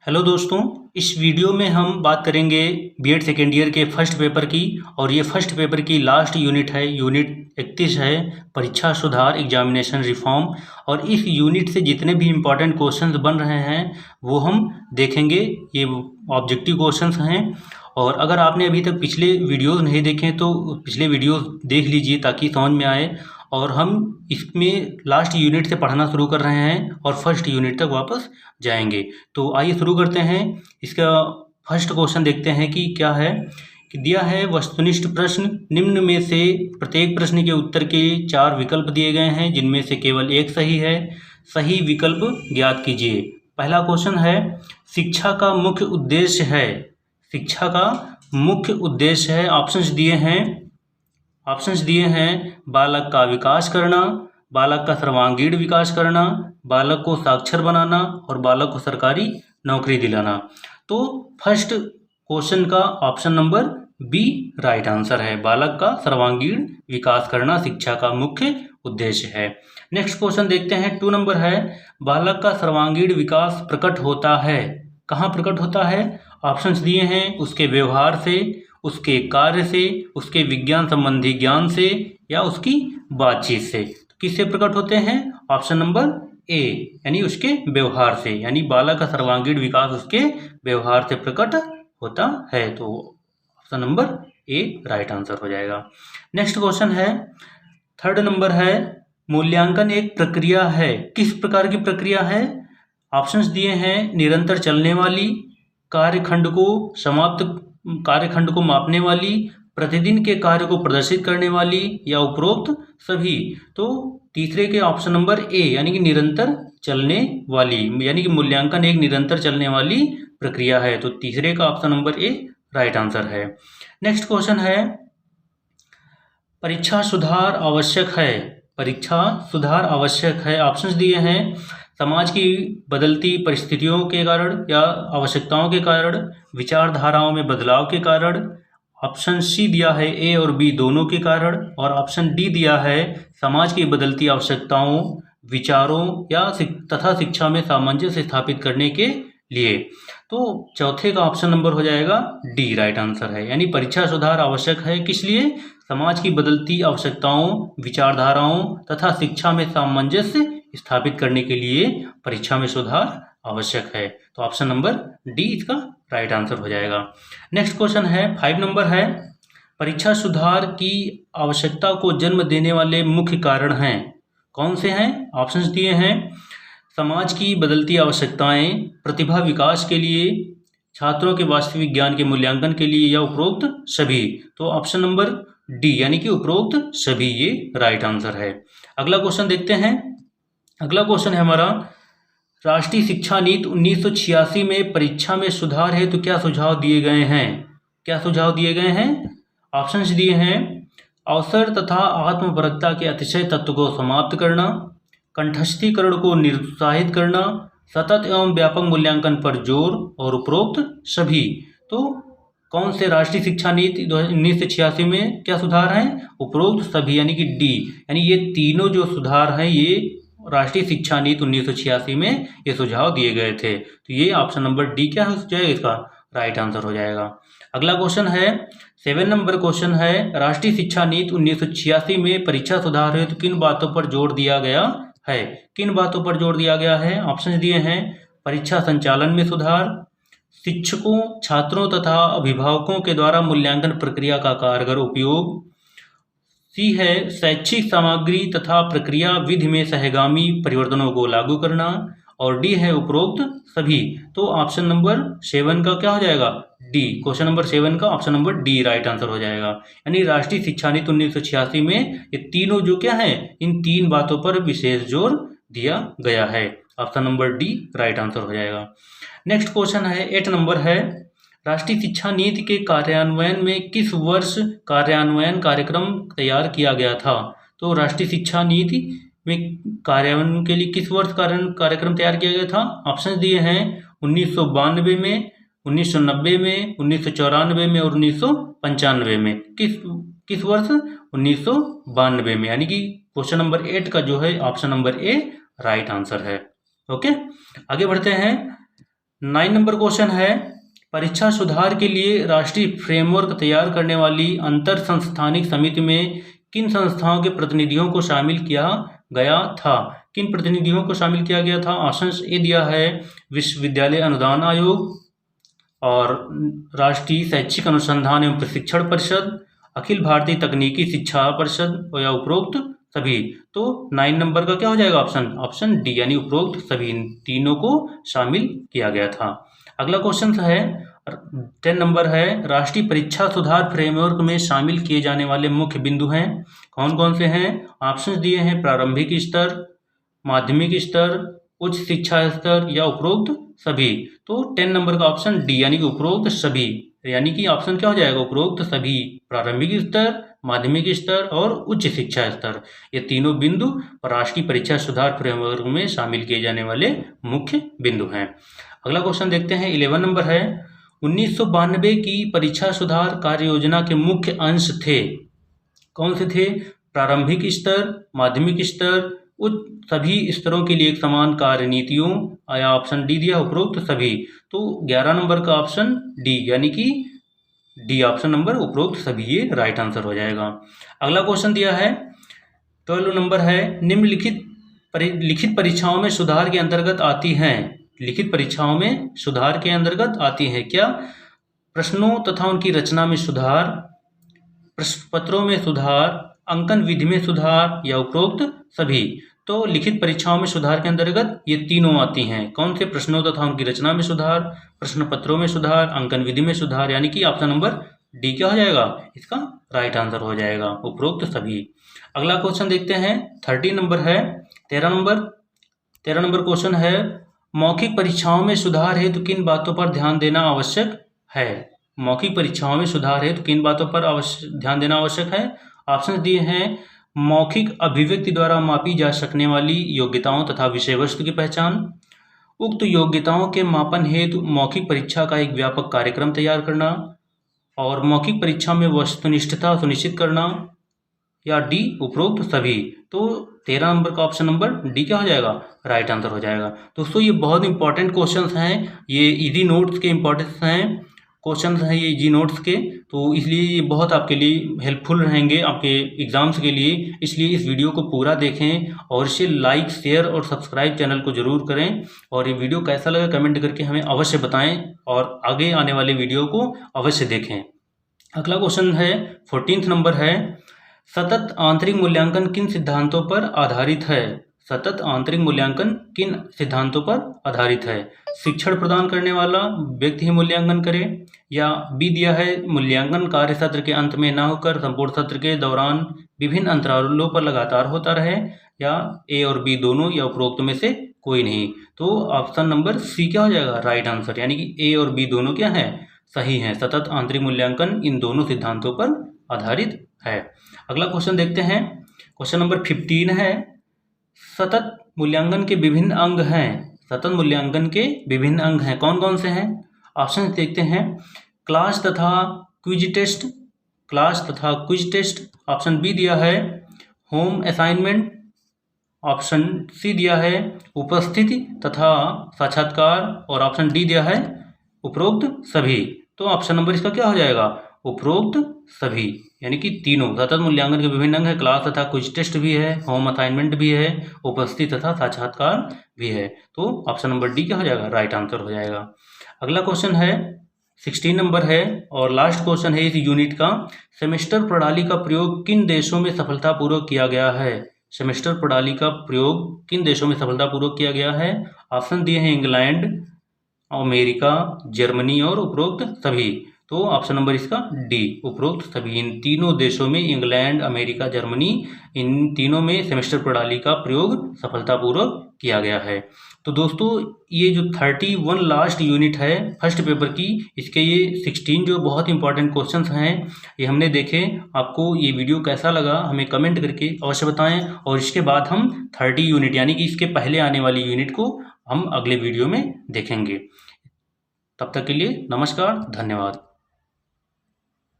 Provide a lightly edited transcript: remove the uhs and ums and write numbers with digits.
Hello दोस्तों, इस video में हम बात करेंगे बीएड सेकेंड ईयर के फर्स्ट पेपर की। और ये फर्स्ट पेपर की लास्ट यूनिट है, यूनिट 31 है, परीक्षा सुधार एग्जामिनेशन रिफॉर्म। और इस यूनिट से जितने भी इम्पोर्टेंट क्वेश्चंस बन रहे हैं वो हम देखेंगे। ये ऑब्जेक्टिव क्वेश्चंस हैं। और अगर आपने अभी तक पिछले वीडियोस नहीं देखे तो पिछले वीडियोस देख लीजिए ताकि समझ में आए। और हम इसमें लास्ट यूनिट से पढ़ना शुरू कर रहे हैं और फर्स्ट यूनिट तक वापस जाएंगे। तो आइए शुरू करते हैं। इसका फर्स्ट क्वेश्चन देखते हैं कि क्या है। कि दिया है वस्तुनिष्ठ प्रश्न, निम्न में से प्रत्येक प्रश्न के उत्तर के 4 विकल्प दिए गए हैं जिनमें से केवल एक सही है। सही विकल्प ज्ञात कीजिए। पहला क्वेश्चन है, शिक्षा का मुख्य उद्देश्य है। शिक्षा का मुख्य उद्देश्य है, ऑप्शंस दिए हैं बालक का विकास करना, बालक का सर्वांगीण विकास करना, बालक को साक्षर बनाना और बालक को सरकारी नौकरी दिलाना। तो फर्स्ट क्वेश्चन का option number B right answer है। बालक का सर्वांगीण विकास करना शिक्षा का मुख्य उद्देश्य है। नेक्स्ट क्वेश्चन देखते हैं, 2 नंबर है, बालक का सर्वांगीण विकास प्रकट होता है। कहाँ प्रकट होता है? ऑप्शंस दिए हैं उसके व्यवहार से, उसके कार्य से, उसके विज्ञान संबंधी ज्ञान से या उसकी बातचीत से। तो किससे प्रकट होते हैं? ऑप्शन नंबर ए यानी उसके व्यवहार से, यानी बालक का सर्वांगीण विकास उसके व्यवहार से प्रकट होता है। तो option number A right answer हो जाएगा। नेक्स्ट क्वेश्चन है, 3rd नंबर है, मूल्यांकन एक प्रक्रिया है। किस प्रकार की प्रक्रिया है? ऑप्शंस दिए हैं निरंतर चलने वाली, कार्यखंड को मापने वाली, प्रतिदिन के कार्य को प्रदर्शित करने वाली या उपरोक्त सभी। तो तीसरे के ऑप्शन नंबर ए यानी कि निरंतर चलने वाली, यानी कि मूल्यांकन एक निरंतर चलने वाली प्रक्रिया है। तो तीसरे का option number A right answer है। नेक्स्ट क्वेश्चन है, परीक्षा सुधार आवश्यक है। परीक्षा सुधार आवश्यक है। ऑप्शंस दिए हैं समाज की बदलती परिस्थितियों के कारण या आवश्यकताओं के कारण, विचारधाराओं में बदलाव के कारण। ऑप्शन सी दिया है ए और बी दोनों के कारण। और ऑप्शन डी दिया है समाज की बदलती आवश्यकताओं, विचारों या तथा शिक्षा में सामंजस्य स्थापित करने के लिए। तो चौथे का ऑप्शन नंबर हो जाएगा डी राइट आंसर है। यानी परीक्षा सुधार आवश्यक है किस लिए? समाज की बदलती आवश्यकताओं, विचारधाराओं तथा शिक्षा में सामंजस्य स्थापित करने के लिए परीक्षा में सुधार आवश्यक है। तो ऑप्शन नंबर डी इसका राइट आंसर हो जाएगा। नेक्स्ट क्वेश्चन है, 5 नंबर है, परीक्षा सुधार की आवश्यकता को जन्म देने वाले मुख्य कारण हैं। कौन से हैं? ऑप्शंस दिए हैं समाज की बदलती आवश्यकताएं, प्रतिभा विकास के लिए, छात्रों के वास्तविक ज्ञान के मूल्यांकन के लिए या उपरोक्त सभी। तो ऑप्शन नंबर डी यानी कि उपरोक्त सभी ये राइट आंसर है। अगला क्वेश्चन देखते हैं। अगला क्वेश्चन है हमारा, राष्ट्रीय शिक्षा नीति 1986 में परीक्षा में सुधार है तो क्या सुझाव दिए गए हैं? क्या सुझाव दिए गए हैं? ऑप्शंस दिए हैं अवसर तथा आत्मपरकता के अतिशय तत्व को समाप्त करना, कंठस्थीकरण को निरुत्साहित करना, सतत एवं व्यापक मूल्यांकन पर जोर और उपरोक्त सभी। तो कौन से राष्ट्रीय शिक्षा नीति 1986 में क्या सुधार हैं? उपरोक्त सभी यानी कि डी, यानी ये तीनों जो सुधार हैं ये राष्ट्रीय शिक्षा नीति 1986 में ये सुझाव दिए गए थे। तो ये ऑप्शन नंबर डी क्या हो जाएगा? इसका राइट आंसर हो जाएगा। अगला क्वेश्चन है, 7 नंबर क्वेश्चन है, राष्ट्रीय शिक्षा नीति 1986 में परीक्षा सुधार हेतु किन बातों पर जोर दिया गया है? किन बातों पर जोर दिया गया है? ऑप्शन दिए हैं परीक्षा संचालन में सुधार, शिक्षकों, छात्रों तथा अभिभावकों के द्वारा मूल्यांकन प्रक्रिया का कारगर उपयोग, सी है शैक्षिक सामग्री तथा प्रक्रिया विधि में सहगामी परिवर्तनों को लागू करना, और डी है उपरोक्त सभी। तो ऑप्शन नंबर 7 का क्या हो जाएगा? डी। क्वेश्चन नंबर 7 का option number D right answer हो जाएगा। यानी राष्ट्रीय शिक्षा नीति 1986 में ये तीनों जो क्या है, इन 3 बातों पर विशेष जोर दिया गया है। Option number D right answer हो जाएगा। नेक्स्ट क्वेश्चन है, 8 नंबर है, राष्ट्रीय शिक्षा नीति के कार्यान्वयन में किस वर्ष कार्यान्वयन कार्यक्रम तैयार किया गया था? तो राष्ट्रीय शिक्षा नीति में कार्यान्वयन के लिए किस वर्ष कार्यक्रम तैयार किया गया था? ऑप्शन दिए हैं 1992 में, 1990 में, 1994 में और 1995 में। किस वर्ष? 1992 में, यानी कि क्वेश्चन नंबर 8 का जो है option number A right answer है। ओके, आगे बढ़ते हैं। 9 नंबर क्वेश्चन है, परीक्षा सुधार के लिए राष्ट्रीय फ्रेमवर्क तैयार करने वाली अंतर संस्थानिक समिति में किन संस्थाओं के प्रतिनिधियों को शामिल किया गया था? किन प्रतिनिधियों को शामिल किया गया था? ऑप्शन ए दिया है विश्वविद्यालय अनुदान आयोग और राष्ट्रीय शैक्षिक अनुसंधान एवं प्रशिक्षण परिषद, अखिल भारतीय तकनीकी शिक्षा परिषद या उपरोक्त सभी। तो 9 नंबर का क्या हो जाएगा ऑप्शन डी, यानी उपरोक्त सभी, इन तीनों को शामिल किया गया था। अगला क्वेश्चन है 10 नंबर है, राष्ट्रीय परीक्षा सुधार फ्रेमवर्क में शामिल किए जाने वाले मुख्य बिंदु हैं, कौन कौन से हैं? ऑप्शन दिए हैं प्रारंभिक स्तर, माध्यमिक स्तर, उच्च शिक्षा स्तर या उपरोक्त सभी। तो 10 नंबर का ऑप्शन डी, यानी कि उपरोक्त सभी, यानी कि ऑप्शन क्या हो जाएगा? उपरोक्त सभी, प्रारंभिक स्तर, माध्यमिक स्तर और उच्च शिक्षा स्तर, ये तीनों बिंदु राष्ट्रीय परीक्षा सुधार फ्रेमवर्क में शामिल किए जाने वाले मुख्य बिंदु हैं। अगला क्वेश्चन देखते हैं 11 नंबर है, 1992 की परीक्षा सुधार कार्य योजना के मुख्य अंश थे, कौन से थे? प्रारंभिक स्तर, माध्यमिक स्तर, उच्च सभी स्तरों के लिए एक समान कार्य नीतियों, या ऑप्शन डी दिया उपरोक्त सभी। तो 11 नंबर का ऑप्शन डी, यानी कि डी ऑप्शन नंबर उपरोक्त सभी, ये राइट आंसर हो जाएगा। अगला क्वेश्चन दिया है 12 नंबर है, लिखित परीक्षाओं में सुधार के अंतर्गत आती हैं, लिखित परीक्षाओं में सुधार के अंतर्गत आती हैं क्या? प्रश्नों तथा उनकी रचना में सुधार, प्रश्न पत्रों में सुधार, अंकन विधि में सुधार या उपरोक्त सभी। तो लिखित परीक्षाओं में सुधार के अंतर्गत ये तीनों आती हैं, कौन से? प्रश्नों तथा उनकी रचना में सुधार, प्रश्न पत्रों में सुधार, अंकन विधि में सुधार, यानी कि ऑप्शन नंबर डी क्या हो जाएगा? इसका राइट आंसर हो जाएगा, उपरोक्त सभी। अगला क्वेश्चन देखते हैं 13 नंबर है, 13 नंबर क्वेश्चन है, मौखिक परीक्षाओं में सुधार हेतु किन बातों पर ध्यान देना आवश्यक है? मौखिक परीक्षाओं में सुधार हेतु किन बातों पर ध्यान देना आवश्यक है? ऑप्शन दिए हैं मौखिक अभिव्यक्ति द्वारा मापी जा सकने वाली योग्यताओं तथा विषय वस्तु की पहचान, उक्त योग्यताओं के मापन हेतु मौखिक परीक्षा का एक व्यापक कार्यक्रम तैयार करना, और मौखिक परीक्षा में वस्तुनिष्ठता सुनिश्चित करना, या डी उपरोक्त सभी। तो 13 नंबर का ऑप्शन नंबर डी क्या हो जाएगा? राइट आंसर हो जाएगा। दोस्तों ये बहुत इंपॉर्टेंट क्वेश्चंस हैं, ये इजी नोट्स के इंपॉर्टेंस हैं, क्वेश्चंस हैं ये इजी नोट्स के, तो इसलिए ये बहुत आपके लिए हेल्पफुल रहेंगे आपके एग्जाम्स के लिए। इसलिए इस वीडियो को पूरा देखें और इसे लाइक, शेयर और सब्सक्राइब चैनल को ज़रूर करें, और ये वीडियो कैसा लगा कमेंट करके हमें अवश्य बताएं, और आगे आने वाले वीडियो को अवश्य देखें। अगला क्वेश्चन है 14 नंबर है, सतत आंतरिक मूल्यांकन किन सिद्धांतों पर आधारित है? सतत आंतरिक मूल्यांकन किन सिद्धांतों पर आधारित है? शिक्षण प्रदान करने वाला व्यक्ति ही मूल्यांकन करे, या बी दिया है मूल्यांकन कार्य सत्र के अंत में न होकर संपूर्ण सत्र के दौरान विभिन्न अंतरालों पर लगातार होता रहे, या ए और बी दोनों, या उपरोक्त में से कोई नहीं। तो ऑप्शन नंबर सी क्या हो जाएगा? राइट आंसर, यानी कि ए और बी दोनों क्या है? सही है। सतत आंतरिक मूल्यांकन इन दोनों सिद्धांतों पर आधारित है। अगला क्वेश्चन देखते हैं, क्वेश्चन नंबर 15 है, सतत मूल्यांकन के विभिन्न अंग हैं, सतत मूल्यांकन के विभिन्न अंग हैं, कौन कौन से हैं? ऑप्शन देखते हैं, क्लास तथा क्विज टेस्ट, क्लास तथा क्विज टेस्ट, ऑप्शन बी दिया है होम असाइनमेंट, ऑप्शन सी दिया है उपस्थिति तथा साक्षात्कार, और ऑप्शन डी दिया है उपरोक्त सभी। तो ऑप्शन नंबर इसका क्या हो जाएगा? उपरोक्त सभी, यानी कि तीनों। सतत मूल्यांकन के विभिन्न अंग है, क्लास तथा क्विज टेस्ट भी है, होम असाइनमेंट भी है, उपस्थिति तथा साक्षात्कार भी है। तो ऑप्शन नंबर डी क्या हो जाएगा? राइट आंसर हो जाएगा। अगला क्वेश्चन है 16 नंबर है और लास्ट क्वेश्चन है इस यूनिट का, सेमेस्टर प्रणाली का प्रयोग किन देशों में सफलतापूर्वक किया गया है? सेमेस्टर प्रणाली का प्रयोग किन देशों में सफलतापूर्वक किया गया है? ऑप्शन दिए हैं इंग्लैंड, अमेरिका, जर्मनी और उपरोक्त सभी। तो ऑप्शन नंबर इसका डी उपरोक्त सभी, इन तीनों देशों में, इंग्लैंड, अमेरिका, जर्मनी, इन तीनों में सेमेस्टर प्रणाली का प्रयोग सफलतापूर्वक किया गया है। तो दोस्तों ये जो 31 लास्ट यूनिट है फर्स्ट पेपर की, इसके ये 16 जो बहुत इंपॉर्टेंट क्वेश्चंस हैं ये हमने देखे। आपको ये वीडियो कैसा लगा हमें कमेंट करके अवश्य बताएं, और इसके बाद हम 30 यूनिट यानी कि इसके पहले आने वाली यूनिट को हम अगले वीडियो में देखेंगे। तब तक के लिए नमस्कार, धन्यवाद।